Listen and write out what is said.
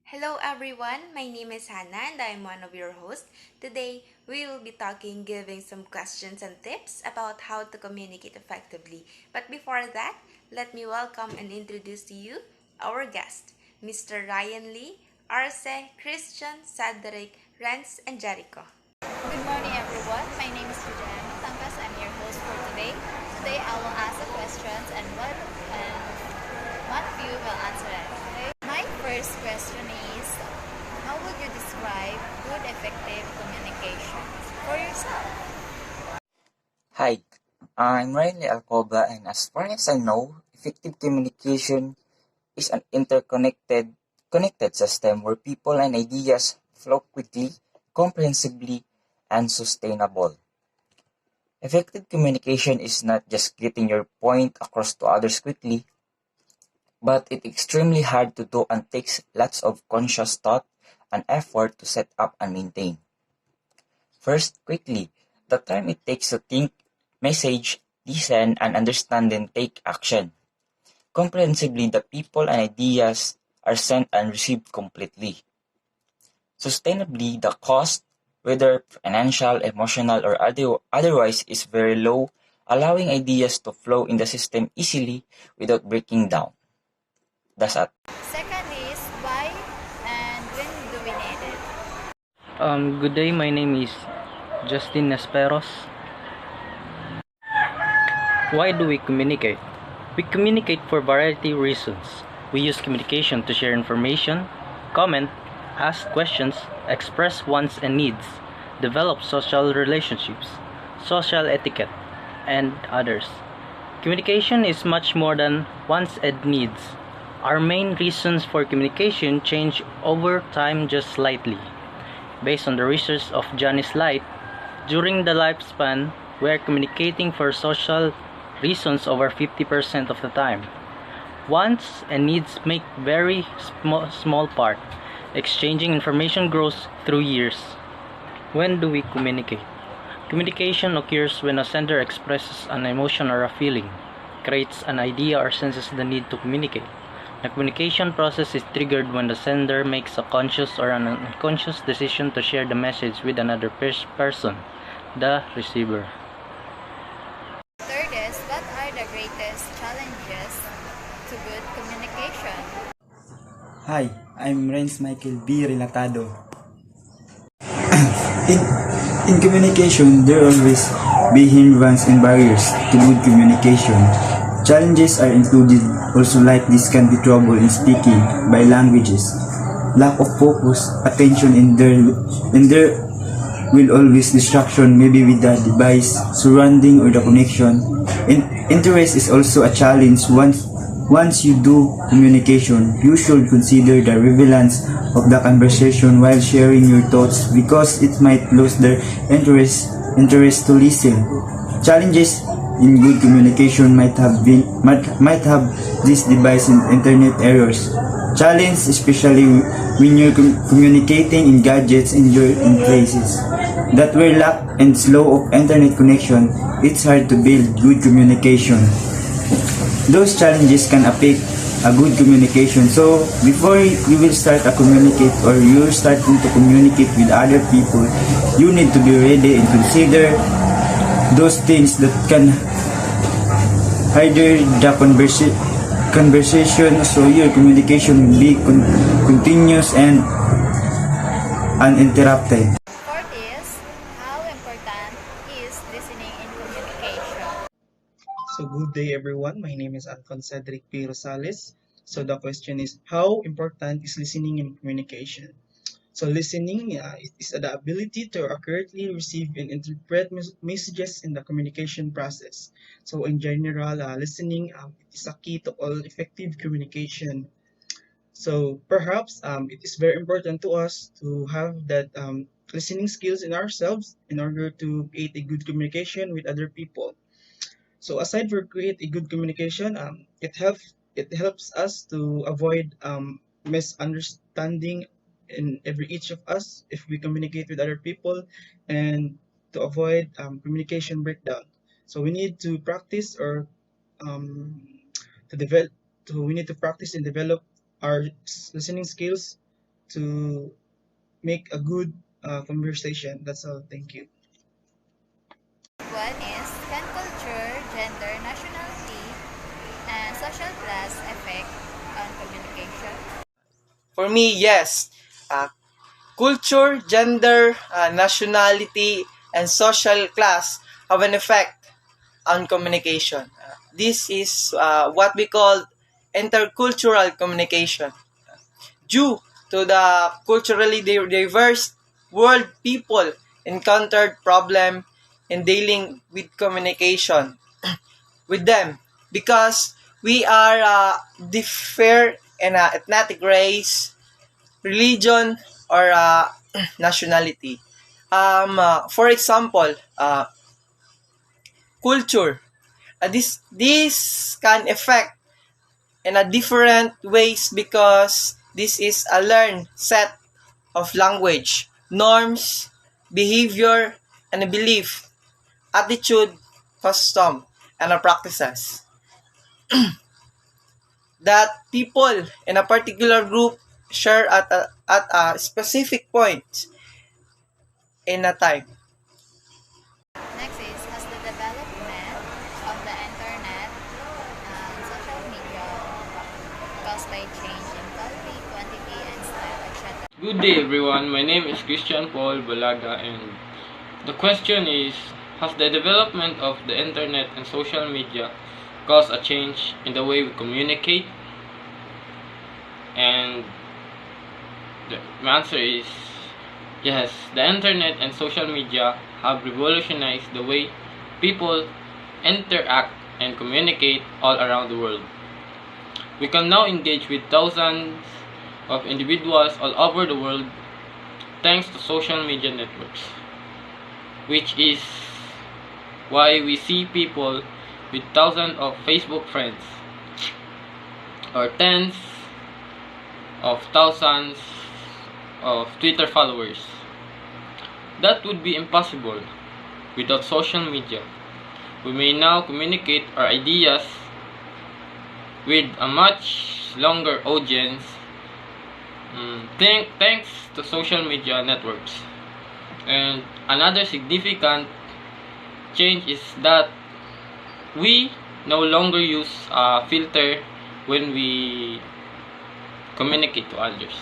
Hello everyone, my name is Hannah and I'm one of your hosts. Today, we will be giving some questions and tips about how to communicate effectively. But before that, let me welcome and introduce to you our guest, Mr. Ryan Lee, Arce, Christian, Cedric, Renz, and Jericho. Good morning, everyone. My name is Juliana Tangkas. I'm your host for today. Today, I will ask the questions, and one of you will answer it. Okay? My first question is, how would you describe good, effective communication for yourself? Hi, I'm Riley Alcoba, and as far as I know, effective communication is an connected system where people and ideas flow quickly, comprehensively, and sustainable. Effective communication is not just getting your point across to others quickly, but it's extremely hard to do and takes lots of conscious thought and effort to set up and maintain. First, quickly, the time it takes to think, message, listen, and understand then take action. Comprehensively, the people and ideas are sent and received completely. Sustainably, the cost, whether financial, emotional, or otherwise, is very low, allowing ideas to flow in the system easily without breaking down. That's it. Second is, why and when do we need it? Good day, my name is Justin Nesperos. Why do we communicate? We communicate for variety of reasons. We use communication to share information, comment, ask questions, express wants and needs, develop social relationships, social etiquette, and others. Communication is much more than wants and needs. Our main reasons for communication change over time just slightly. Based on the research of Janice Light, during the lifespan, we are communicating for social reasons over 50% of the time. Wants and needs make very small part. Exchanging information grows through years. When do we communicate? Communication occurs when a sender expresses an emotion or a feeling, creates an idea or senses the need to communicate. The communication process is triggered when the sender makes a conscious or an unconscious decision to share the message with another person, the receiver. Third is, what are the greatest challenges to good communication? Hi, I'm Renz Michael B. Relatado. In, in communication, there always be hindrance and barriers to good communication. Challenges are included also like this can be trouble in speaking by languages, lack of focus, attention in there will always distraction maybe with the device, surrounding or the connection. Interest is also a challenge once you do communication, you should consider the relevance of the conversation while sharing your thoughts because it might lose their interest to listen. Challenges in good communication might have this device in internet errors. Challenge especially when you're communicating in gadgets indoor in places that were lack and slow of internet connection. It's hard to build good communication. Those challenges can affect a good communication. So before you will start a communicate or you're starting to communicate with other people, you need to be ready and consider those things that can hinder the conversation so your communication will be continuous and uninterrupted. Fourth is, how important is listening in communication? So good day everyone. My name is Alphonse Cedric P. Rosales. So the question is, how important is listening in communication? So listening is the ability to accurately receive and interpret messages in the communication process. So in general, listening is a key to all effective communication. So perhaps it is very important to us to have that listening skills in ourselves in order to create a good communication with other people. So aside for create a good communication, it helps us to avoid misunderstanding in every each of us if we communicate with other people, and to avoid communication breakdown. So we need to practice or to develop. We need to practice and develop our listening skills to make a good conversation. That's all. Thank you. One is, can culture, gender, nationality, and social class affect on communication? For me, yes. Uh, Culture, gender, nationality, and social class have an effect on communication. This is what we call intercultural communication. Due to the culturally diverse world, people encountered problem in dealing with communication with them because we are differ in ethnic race, religion, or nationality. For example, culture. This can affect in a different ways because this is a learned set of language, norms, behavior, and a belief, attitude, custom, and practices that people in a particular group share at a specific point in a time. Next is, has the development of the internet and social media caused by change in quality, quantity, and style, etc.? Good day everyone, my name is Christian Paul Balaga and the question is, has the development of the internet and social media caused a change in the way we communicate? And my answer is yes, the internet and social media have revolutionized the way people interact and communicate all around the world. We can now engage with thousands of individuals all over the world thanks to social media networks, which is why we see people with thousands of Facebook friends or tens of thousands of Twitter followers. That would be impossible without social media. We may now communicate our ideas with a much longer audience thanks to social media networks. And another significant change is that we no longer use a filter when we communicate to others.